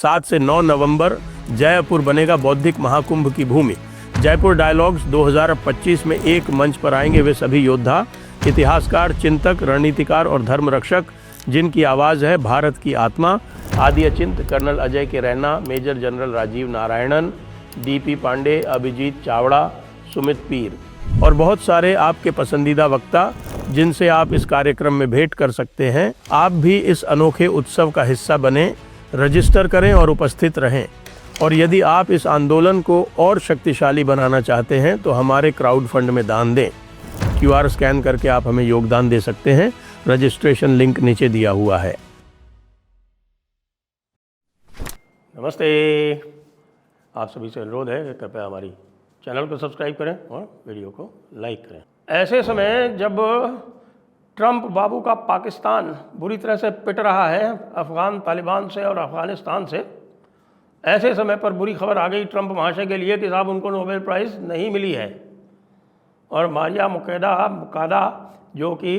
7 से 9 नवंबर जयपुर बनेगा बौद्धिक महाकुंभ की भूमि। जयपुर डायलॉग्स 2025 में एक मंच पर आएंगे वे सभी योद्धा, इतिहासकार, चिंतक, रणनीतिकार और धर्म रक्षक जिनकी आवाज़ है भारत की आत्मा। आदि अचिंत, colonel Ajay K Raina, major general Rajeev Narayanan, DP Pandey, Abhijeet Chawda, Sumit Peer और बहुत सारे आपके पसंदीदा वक्ता जिनसे आप इस कार्यक्रम में भेंट कर सकते हैं। आप भी इस अनोखे उत्सव का हिस्सा बने, रजिस्टर करें और उपस्थित रहें। और यदि आप इस आंदोलन को और शक्तिशाली बनाना चाहते हैं तो हमारे क्राउड फंड में दान दें। QR स्कैन करके आप हमें योगदान दे सकते हैं। रजिस्ट्रेशन लिंक नीचे दिया हुआ है। नमस्ते, आप सभी से अनुरोध है कि कृपया हमारी चैनल को सब्सक्राइब करें और वीडियो को लाइक करें। ऐसे समय जब ट्रंप बाबू का पाकिस्तान बुरी तरह से पिट रहा है अफ़गान तालिबान से और अफ़गानिस्तान से, ऐसे समय पर बुरी खबर आ गई ट्रंप महाशय के लिए कि साहब उनको नोबेल प्राइज़ नहीं मिली है। और मारिया मुकादा जो कि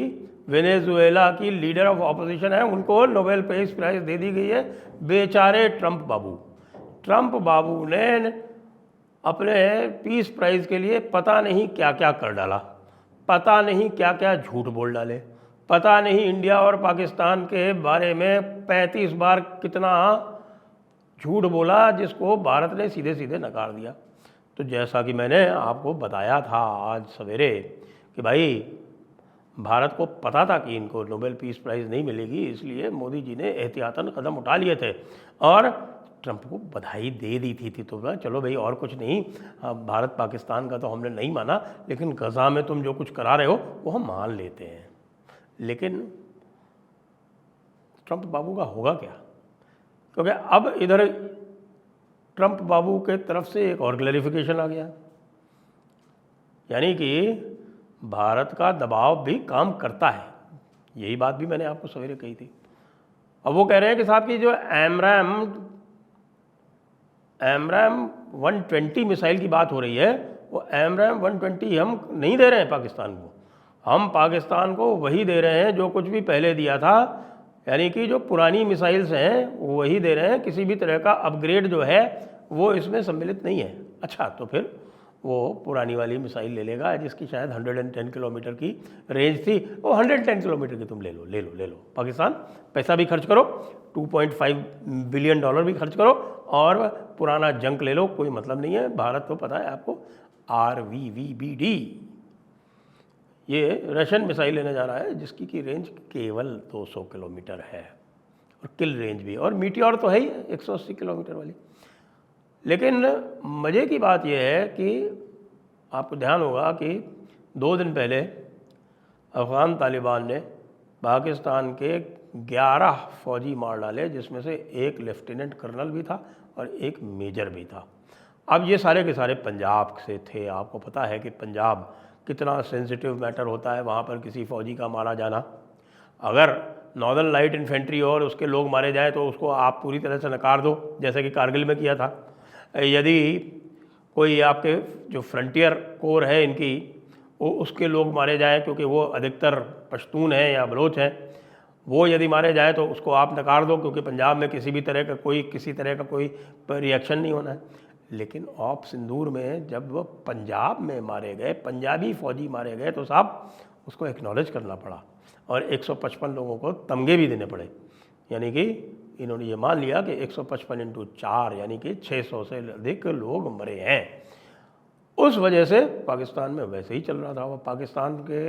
वेनेजुएला की लीडर ऑफ ऑपोजिशन है, उनको नोबेल पीस प्राइज़ दे दी गई है। बेचारे ट्रंप बाबू ने अपने पीस प्राइज़ के लिए पता नहीं क्या क्या कर डाला, पता नहीं क्या क्या झूठ बोल डाले, पता नहीं इंडिया और पाकिस्तान के बारे में 35 बार कितना झूठ बोला जिसको भारत ने सीधे सीधे नकार दिया। तो जैसा कि मैंने आपको बताया था आज सवेरे कि भाई भारत को पता था कि इनको नोबेल पीस प्राइज़ नहीं मिलेगी, इसलिए मोदी जी ने एहतियातन कदम उठा लिए थे और ट्रंप को बधाई दे दी थी। तो चलो भाई और कुछ नहीं, भारत पाकिस्तान का तो हमने नहीं माना, लेकिन गज़ा में तुम जो कुछ करा रहे हो वो हम मान लेते हैं। लेकिन ट्रंप बाबू का होगा क्या? क्योंकि अब इधर ट्रंप बाबू के तरफ से एक और क्लैरिफिकेशन आ गया, यानी कि भारत का दबाव भी काम करता है। यही बात भी मैंने आपको सवेरे कही थी। अब वो कह रहे हैं कि साहब की जो एमरैम 120 मिसाइल की बात हो रही है, वो एमरैम 120 हम नहीं दे रहे हैं पाकिस्तान को, हम पाकिस्तान को वही दे रहे हैं जो कुछ भी पहले दिया था, यानी कि जो पुरानी मिसाइल्स हैं वही दे रहे हैं। किसी भी तरह का अपग्रेड जो है वो इसमें सम्मिलित नहीं है। अच्छा, तो फिर वो पुरानी वाली मिसाइल ले लेगा जिसकी शायद 110 किलोमीटर की रेंज थी, वो 110 किलोमीटर की तुम ले लो। पाकिस्तान पैसा भी खर्च करो, $2.5 बिलियन भी खर्च करो और पुराना जंक ले लो, कोई मतलब नहीं है। भारत को पता है आपको, RVVBD ये रशियन मिसाइल लेने जा रहा है जिसकी की रेंज केवल 200 किलोमीटर है और किल रेंज भी, और मीटियोर तो है ही 180 किलोमीटर वाली। लेकिन मज़े की बात यह है कि आपको ध्यान होगा कि 2 दिन पहले अफ़गान तालिबान ने पाकिस्तान के 11 फौजी मार डाले, जिसमें से एक लेफ्टिनेंट कर्नल भी था और एक मेजर भी था। अब ये सारे के सारे पंजाब से थे। आपको पता है कि पंजाब कितना सेंसिटिव मैटर होता है, वहाँ पर किसी फ़ौजी का मारा जाना, अगर नॉर्दर्न लाइट इन्फेंट्री और उसके लोग मारे जाए तो उसको आप पूरी तरह से नकार दो, जैसे कि कारगिल में किया था। यदि कोई आपके जो फ्रंटियर कोर है इनकी, वो उसके लोग मारे जाएं क्योंकि वो अधिकतर पश्तून हैं या बलोच हैं, वो यदि मारे जाए तो उसको आप नकार दो क्योंकि पंजाब में किसी तरह का कोई रिएक्शन नहीं होना है। लेकिन ऑप सिंदूर में जब वो पंजाब में मारे गए, पंजाबी फ़ौजी मारे गए, तो साहब उसको एक्नॉलेज करना पड़ा और 155 लोगों को तमगे भी देने पड़े। यानी कि इन्होंने ये मान लिया कि 155 × 4 यानी कि 600 से अधिक लोग मरे हैं। उस वजह से पाकिस्तान में वैसे ही चल रहा था। वो पाकिस्तान के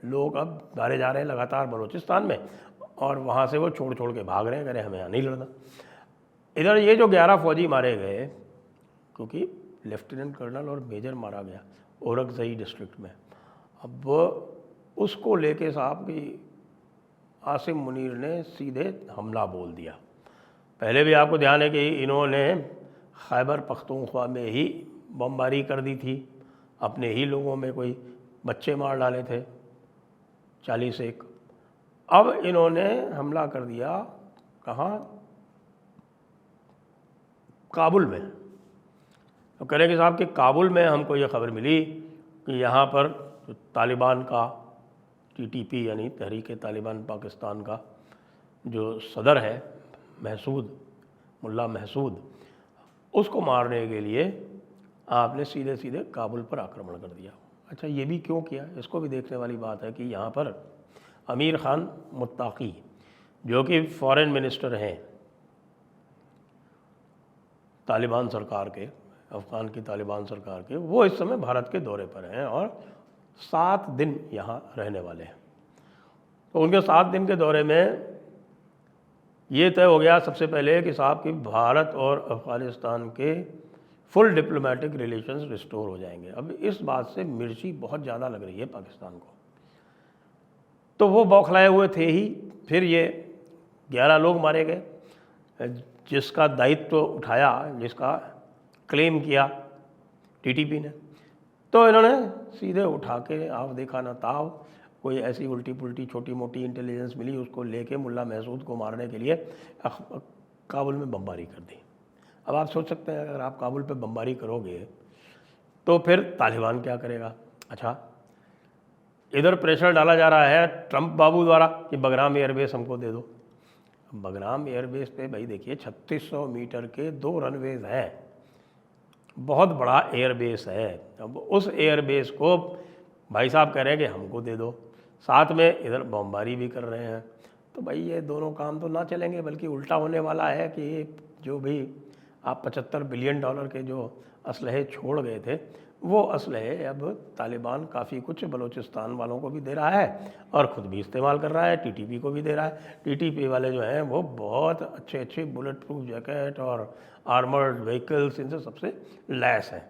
लोग अब मारे जा रहे हैं लगातार बलूचिस्तान में, और वहाँ से वो छोड़ के भाग रहे हैं, कह रहे हैं हमें यहाँ नहीं लड़ना। इधर ये जो 11 फौजी मारे गए, क्योंकि लेफ्टिनेंट कर्नल और मेजर मारा गया औरकजई डिस्ट्रिक्ट में, अब उसको लेके साहब की आसिम मुनीर ने सीधे हमला बोल दिया। पहले भी आपको ध्यान है कि इन्होंने खैबर पख्तूनख्वा में ही बमबारी कर दी थी, अपने ही लोगों में कोई बच्चे मार डाले थे 41। अब इन्होंने हमला कर दिया कहाँ? काबुल में। तो कह रहे कि साहब कि काबुल में हमको ये खबर मिली कि यहाँ पर जो तालिबान का TTP यानी तहरीक तालिबान पाकिस्तान का जो सदर है महसूद मुल्ला महसूद, उसको मारने के लिए आपने सीधे सीधे काबुल पर आक्रमण कर दिया। अच्छा, ये भी क्यों किया, इसको भी देखने वाली बात है कि यहाँ पर अमीर ख़ान मुत्ताकी जो कि फॉरेन मिनिस्टर हैं तालिबान सरकार के, अफ़गान की तालिबान सरकार के, वो इस समय भारत के दौरे पर हैं और 7 दिन यहाँ रहने वाले हैं। तो उनके 7 दिन के दौरे में ये तय हो गया सबसे पहले कि साहब कि भारत और अफ़गानिस्तान के फुल डिप्लोमेटिक रिलेशंस रिस्टोर हो जाएंगे। अब इस बात से मिर्ची बहुत ज़्यादा लग रही है पाकिस्तान को, तो वो बौखलाए हुए थे ही। फिर ये 11 लोग मारे गए, जिसका दायित्व उठाया, जिसका क्लेम किया टीटीपी ने, तो इन्होंने सीधे उठा के आप देखा ना ताव, कोई ऐसी उल्टी पुल्टी छोटी मोटी इंटेलिजेंस मिली, उसको लेके मुल्ला महसूद को मारने के लिए काबुल में बमबारी कर दी। अब आप सोच सकते हैं अगर आप काबुल पे बमबारी करोगे तो फिर तालिबान क्या करेगा। अच्छा, इधर प्रेशर डाला जा रहा है ट्रंप बाबू द्वारा कि बगराम एयरबेस हमको दे दो। बगराम एयरबेस पे भाई देखिए 3600 मीटर के 2 रनवेज हैं, बहुत बड़ा एयरबेस है। अब उस एयरबेस को भाई साहब कह रहे हैं कि हमको दे दो, साथ में इधर बमबारी भी कर रहे हैं। तो भाई ये दोनों काम तो ना चलेंगे, बल्कि उल्टा होने वाला है कि जो भी आप $75 बिलियन के जो असलहे छोड़ गए थे, वो असलहे अब तालिबान काफ़ी कुछ बलूचिस्तान वालों को भी दे रहा है और ख़ुद भी इस्तेमाल कर रहा है, टीटीपी को भी दे रहा है। टीटीपी वाले जो हैं वो बहुत अच्छे अच्छे बुलेट प्रूफ जैकेट और आर्मर्ड व्हीकल्स इनसे सबसे लैस हैं।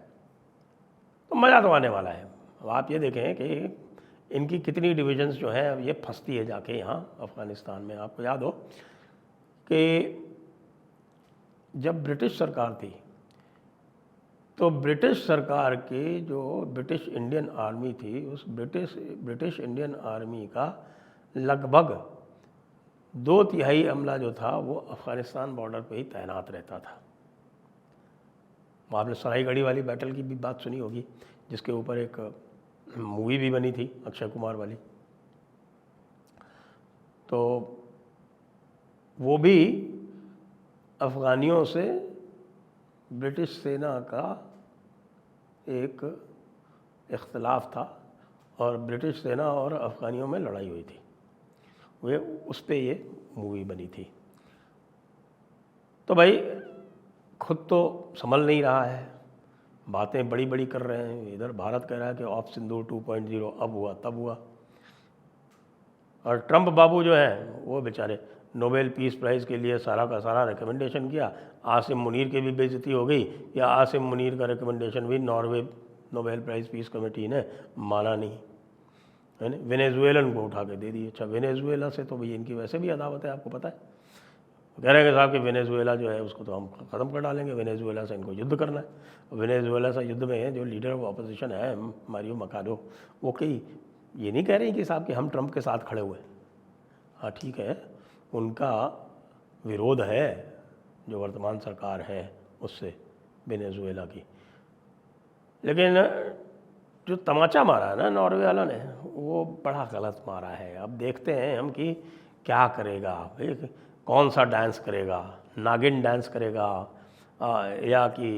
तो मज़ा तो आने वाला है। अब आप ये देखें कि इनकी कितनी डिविजन्स जो हैं अब ये फंसती है जाके यहाँ अफ़गानिस्तान में। आपको याद हो कि जब ब्रिटिश सरकार थी तो ब्रिटिश सरकार की जो ब्रिटिश इंडियन आर्मी थी, उस ब्रिटिश इंडियन आर्मी का लगभग 2/3 अमला जो था वो अफ़गानिस्तान बॉर्डर पे ही तैनात रहता था। आपने सराईगढ़ी वाली बैटल की भी बात सुनी होगी, जिसके ऊपर एक मूवी भी बनी थी अक्षय कुमार वाली। तो वो भी अफ़गानियों से ब्रिटिश सेना का एक इख्तलाफ था और ब्रिटिश सेना और अफ़गानियों में लड़ाई हुई थी, वे उस पे ये मूवी बनी थी। तो भाई खुद तो संभल नहीं रहा है, बातें बड़ी बड़ी कर रहे हैं। इधर भारत कह रहा है कि ऑफ सिंदूर 2.0 अब हुआ तब हुआ, और ट्रंप बाबू जो हैं वो बेचारे नोबेल पीस प्राइज़ के लिए सारा का सारा रिकमेंडेशन किया। आसिम मुनीर की भी बेइज्जती हो गई, या आसिम मुनीर का रिकमेंडेशन भी Norway Nobel prize peace committee ने माना नहीं, है ना। वेनेजुएलन को उठा के दे दी। अच्छा, वेनेजुएला से तो भाई इनकी वैसे भी अदावत है, आपको पता है। कह रहे हैं कि साहब कि वेनेजुएला जो है उसको तो हम ख़त्म कर डालेंगे, वेनेजुएला से इनको युद्ध करना है। वेनेजुएला से युद्ध में जो लीडर ऑफ अपोजिशन है मारियो मकाडो, वो कहीं ये नहीं कह रहे हैं कि साहब कि हम ट्रंप के साथ खड़े हुए। हाँ ठीक है, उनका विरोध है जो वर्तमान सरकार है उससे, वेनेजुएला की, लेकिन जो तमाचा मारा है ना नॉर्वे वाला ने, वो बड़ा गलत मारा है। अब देखते हैं हम कि क्या करेगा, कौन सा डांस करेगा, नागिन डांस करेगा या कि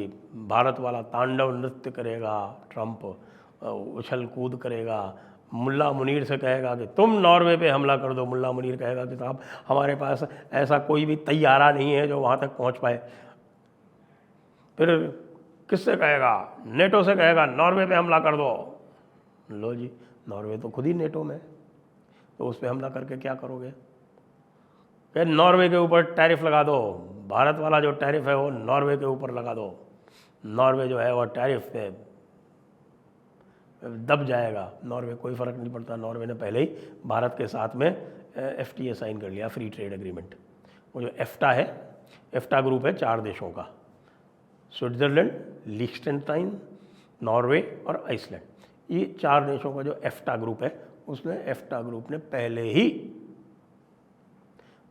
भारत वाला तांडव नृत्य करेगा ट्रंप, उछल कूद करेगा, मुल्ला मुनीर से कहेगा कि तुम नॉर्वे पे हमला कर दो, मुल्ला मुनीर कहेगा कि साहब हमारे पास ऐसा कोई भी तैयारा नहीं है जो वहाँ तक पहुँच पाए। फिर किससे कहेगा, नेटो से कहेगा नॉर्वे पे हमला कर दो। लो जी, नॉर्वे तो खुद ही नेटो में, तो उस पर हमला करके क्या करोगे। फिर नॉर्वे के ऊपर टैरिफ लगा दो, भारत वाला जो टैरिफ है वो नॉर्वे के ऊपर लगा दो, नॉर्वे जो है वो टैरिफ पे दब जाएगा। नॉर्वे कोई फ़र्क नहीं पड़ता, नॉर्वे ने पहले ही भारत के साथ में FTA साइन कर लिया, फ्री ट्रेड एग्रीमेंट। वो जो एफ्टा है, एफ्टा ग्रुप है 4 देशों का, स्विट्ज़रलैंड, लिechtenstein, नॉर्वे और आइसलैंड। ये 4 देशों का जो एफ्टा ग्रुप है, उसमें एफ्टा ग्रुप ने पहले ही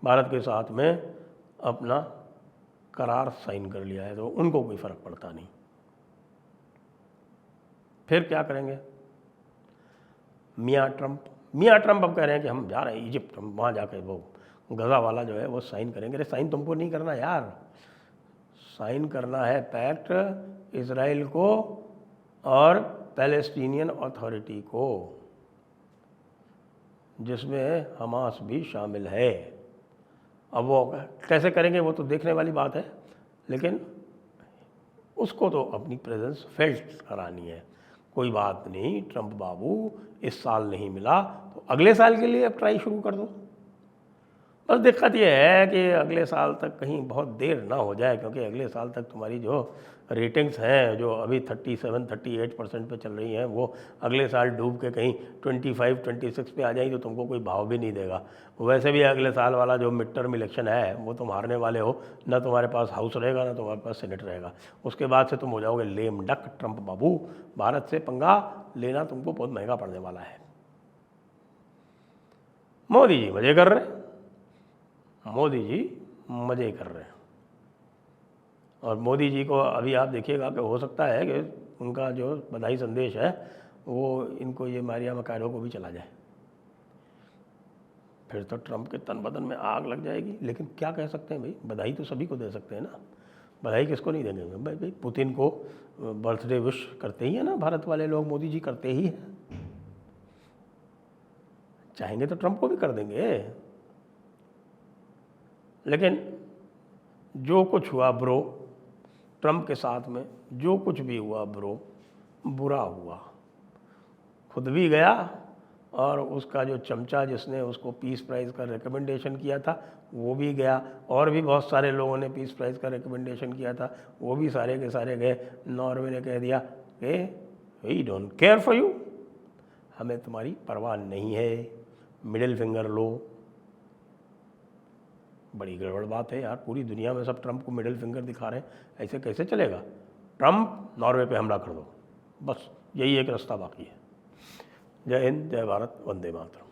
भारत के साथ में अपना करार साइन कर लिया है, तो उनको कोई फ़र्क पड़ता नहीं। फिर क्या करेंगे मियाँ ट्रंप अब कह रहे हैं कि हम जा रहे हैं इजिप्ट, हम वहाँ जाकर वो गज़ा वाला जो है वो साइन करेंगे। अरे साइन तुमको नहीं करना यार, साइन करना है पैक्ट इजराइल को और पैलेस्टीनियन अथॉरिटी को, जिसमें हमास भी शामिल है। अब वो कैसे करेंगे वो तो देखने वाली बात है, लेकिन उसको तो अपनी प्रेजेंस फेल्ट करानी है। कोई बात नहीं ट्रंप बाबू, इस साल नहीं मिला तो अगले साल के लिए अब ट्राई शुरू कर दो। बस दिक्कत ये है कि अगले साल तक कहीं बहुत देर ना हो जाए, क्योंकि अगले साल तक तुम्हारी जो रेटिंग्स हैं जो अभी 37-38% पे चल रही हैं, वो अगले साल डूब के कहीं 25-26 पे आ जाएंगी तो तुमको कोई भाव भी नहीं देगा। वैसे भी अगले साल वाला जो मिड टर्म इलेक्शन है वो तुम हारने वाले हो, ना तुम्हारे पास हाउस रहेगा ना तुम्हारे पास सेनेट रहेगा। उसके बाद से तुम हो जाओगे लेम डक। ट्रंप बाबू, भारत से पंगा लेना तुमको बहुत महंगा पड़ने वाला है। मोदी जी मजे कर रहे हैं, मोदी जी मजे कर रहे हैं। और मोदी जी को अभी आप देखिएगा कि हो सकता है कि उनका जो बधाई संदेश है वो इनको ये मारिया मकारो को भी चला जाए, फिर तो ट्रंप के तन बदन में आग लग जाएगी। लेकिन क्या कह सकते हैं भाई, बधाई तो सभी को दे सकते हैं ना, बधाई किसको नहीं देंगे भाई? भाई पुतिन को बर्थडे विश करते ही है ना भारत वाले लोग, मोदी जी करते ही हैं, चाहेंगे तो ट्रंप को भी कर देंगे। लेकिन जो कुछ हुआ ब्रो, ट्रंप के साथ में जो कुछ भी हुआ ब्रो, बुरा हुआ। खुद भी गया और उसका जो चमचा जिसने उसको पीस प्राइज़ का रिकमेंडेशन किया था वो भी गया, और भी बहुत सारे लोगों ने पीस प्राइज़ का रिकमेंडेशन किया था, वो भी सारे के सारे गए। नॉर्वे ने कह दिया कि we don't care for you, हमें तुम्हारी परवाह नहीं है, मिडिल फिंगर लो। बड़ी गड़बड़ बात है यार, पूरी दुनिया में सब ट्रंप को मिडिल फिंगर दिखा रहे हैं, ऐसे कैसे चलेगा? ट्रंप नॉर्वे पे हमला कर दो, बस यही एक रास्ता बाकी है। जय हिंद, जय भारत, वंदे मातरम।